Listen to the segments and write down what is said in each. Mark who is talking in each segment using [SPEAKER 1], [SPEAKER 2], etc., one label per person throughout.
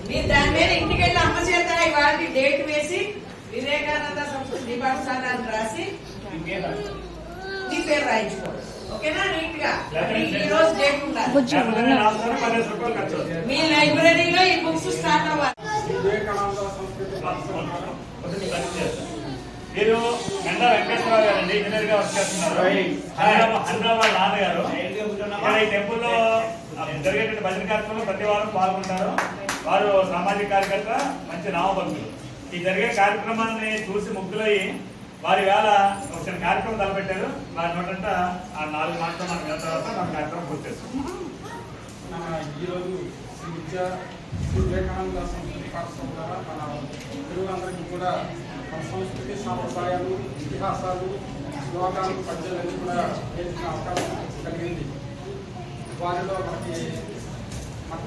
[SPEAKER 1] మీరు దాని మీద ఇంటికి వెళ్ళి అమ్మ చేత ఇవాళ డేట్ వేసి వివేకానంద సంస్కృతి దీపావస్థానాన్ని రాసి నీ పేరు రాయించుకోవాలి. ఓకేనా? నీట్ గా ఈ రోజు డేట్ ఉండాలి. మీ లైబ్రరీలో ఈ బుక్స్ స్టార్ట్ అవ్వాలి.
[SPEAKER 2] మీరు గండా వెంకటేశ్వరరావు గారు అండి, ఇంజనీర్ గా వర్క్ చేస్తున్నారు. హైదరాబాద్ నాన్నగారు ఈ టెంపుల్లో జరిగేటువంటి భజన కార్యక్రమంలో ప్రతి వారం పాల్గొంటారు. వారు సామాజిక కార్యకర్త, మంచి నామభక్తులు. ఈ జరిగే కార్యక్రమాన్ని చూసి ముగ్గులయ్యి వారి వేళ ఒక చిన్న కార్యక్రమం తలపెట్టారు. వారి నోటంట ఆ 4 మాటలు మనం విన్న తర్వాత మన కార్యక్రమం పూర్తి చేస్తాం.
[SPEAKER 3] ఈరోజు శ్రీ విద్యా వివేకానంద సంస్కృతి పాఠశాల ద్వారా మన తెలుగులందరికీ కూడా మన సంస్కృతి సాంప్రదాయాలు, ఇతిహాసాలు, శ్లోకాలు, పద్యాలన్నీ కూడా నేర్చుకునే అవకాశం కలిగింది. వారిలో మనకి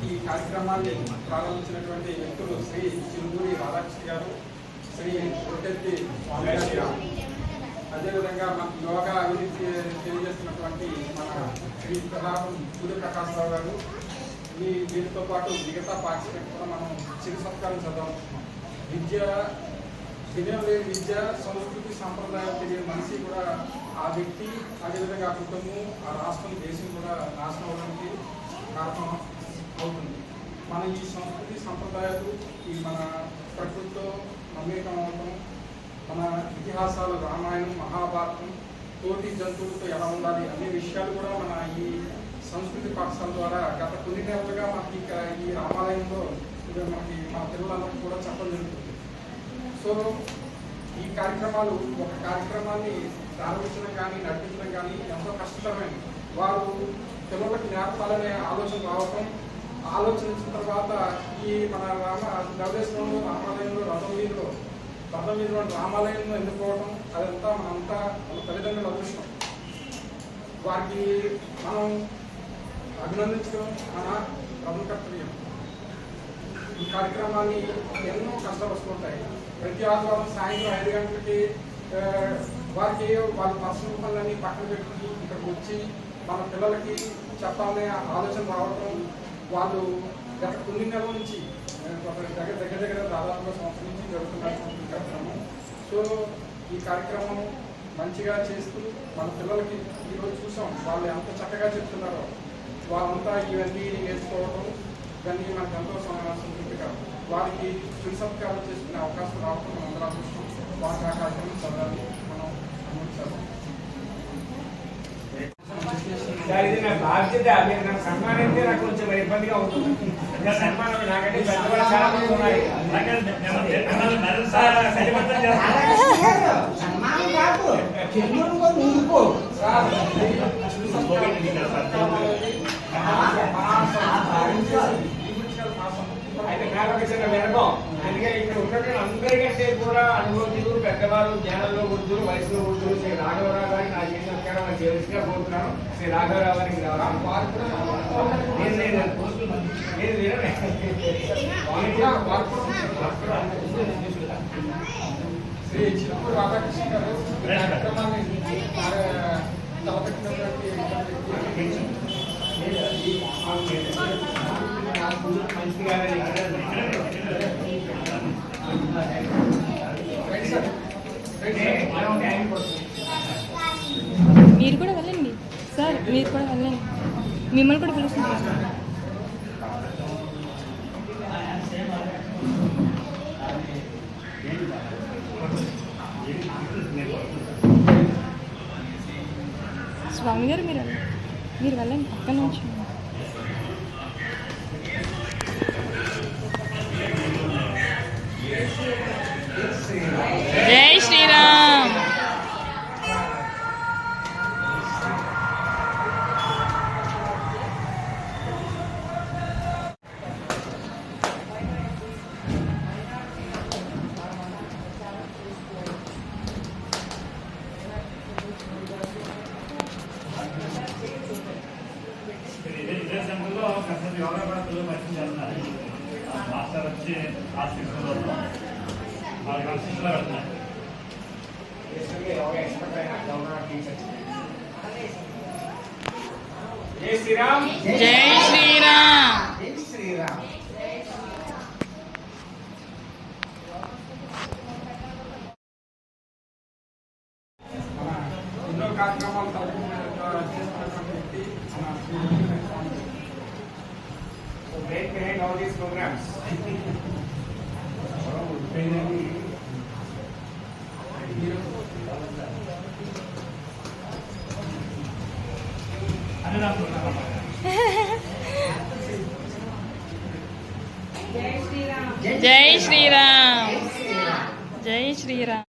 [SPEAKER 3] ఈ కార్యక్రమాన్ని ప్రారంభించినటువంటి వ్యక్తులు శ్రీ చిలుమూరి రాధాకృష్ణ గారు, శ్రీ కొట్టెత్తి స్వామి గారు, అదేవిధంగా మనకి యోగా అభివృద్ధి తెలియజేస్తున్నటువంటి మన శ్రీ సూర్యప్రకాశ్రావు గారు. వీరితో పాటు మిగతా పార్టిసిపెంట్ కూడా మనం చిరు సత్కారం చదవాలనుకుంటున్నాం. వినయం లేని విద్య, సంస్కృతి, సాంప్రదాయాలు తెలియని మనిషి కూడా ఆ వ్యక్తి, అదేవిధంగా ఆ కుటుంబం, ఆ రాష్ట్రం, దేశం కూడా నాశనం అవడానికి కారణం అవుతుంది. మన ఈ సంస్కృతి సంప్రదాయాలు, ఈ మన ప్రకృతితో మమేకం అవడం, మన ఇతిహాసాలు, రామాయణం, మహాభారతం, తోటి జంతువులతో ఎలా ఉండాలి అనే విషయాలు కూడా మన ఈ సంస్కృతి పాఠశాల ద్వారా గత కొన్ని నెలలుగా మనకి ఈ రామాలయంలో మనకి మన పిల్లలందరికీ కూడా చెప్పడం జరుగుతుంది. సో ఈ కార్యక్రమాలు, ఒక కార్యక్రమాన్ని ప్రారంభించడం కానీ నడిపించడం కానీ ఎంతో కష్టతరమైనది. వారు పిల్లలకు నేర్పాలనే ఆలోచన రావటం, ఆలోచించిన తర్వాత ఈ మన నవదేశంలో రామాలయంలో రథం మీద రామాలయంలో ఎన్నుకోవడం, అదంతా మనంతా మన తల్లిదండ్రుల అదృష్టం. వారికి మనం అభినందించడం మన ప్రభుత్వ కర్తవ్యం. ఈ కార్యక్రమాన్ని ఎన్నో కష్టాలు వస్తుంటాయి. ప్రతి ఆదివారం సాయంత్రం 5 గంటలకి వారికి వాళ్ళ పర్సనల్ పనులన్నీ పక్కన పెట్టి ఇక్కడికి వచ్చి మన పిల్లలకి చెప్పాలనే ఆలోచన రావడం, వాళ్ళు గత కొన్ని నెలల నుంచి దగ్గర దాదాపుగా సంవత్సరం నుంచి జరుగుతున్న కార్యక్రమం. సో ఈ కార్యక్రమం మంచిగా చేస్తూ మన పిల్లలకి ఈరోజు చూసాం వాళ్ళు ఎంత చక్కగా చెప్తున్నారో. వాళ్ళంతా ఇవన్నీ నేర్చుకోవడం, ఇవన్నీ మనకు ఎంతో సంతృప్తిగా వారికి చిరు సత్కారం చేసుకునే అవకాశం రావడం మనం అందరూ చూస్తాం. వారికి ఆ కార్యక్రమం చదవాలి మనం గమనించాలి.
[SPEAKER 4] ఇది నా బాధ్యత. మీరు నాకు సన్మానం అయితే నాకు కొంచెం ఇబ్బందిగా అవుతుంది. సన్మానం నాకంటే పెద్దవాళ్ళు చాలా మంది ఉన్నారు. సన్మానం కాదు, ముందుకో అయితే నాకు ఒక చిన్న వినపం. అందుకని ఇక్కడ ఉన్నట్టు అందరికంటే కూడా అనుభూతులు, పెద్దవారు, జ్ఞానంలో వృద్ధులు, వయసులో వృద్ధులు శ్రీ రాఘవరావు గారికి నా చేసిన సత్కారం చేసిగా కోరుతున్నాను. శ్రీ రాఘవరావు గారికి రావాలి.
[SPEAKER 3] శ్రీ చిలుమూరి రాధాకృష్ణ గారు కార్యక్రమాన్ని తలపెట్టినటువంటి
[SPEAKER 5] మీరు కూడా వెళ్ళండి సార్, మీరు కూడా వెళ్ళండి, మిమ్మల్ని కూడా పిలుస్తున్నారు. స్వామి గారు మీరు వెళ్ళండి పక్క నుంచి. జై శ్రీరామ్.
[SPEAKER 2] యోగా కూడా పిల్లలు పరిచయం చేస్తున్నారు. మాస్టర్ వచ్చి ఆశిస్తున్నారు, వాళ్ళకి ఆశిస్తులో వెళ్తున్నారు.
[SPEAKER 4] జై శ్రీరామ్.
[SPEAKER 5] జై శ్రీరామ్.
[SPEAKER 4] all these programs.
[SPEAKER 2] అన్ని నాకు
[SPEAKER 5] జై శ్రీరామ్. జై శ్రీరామ్.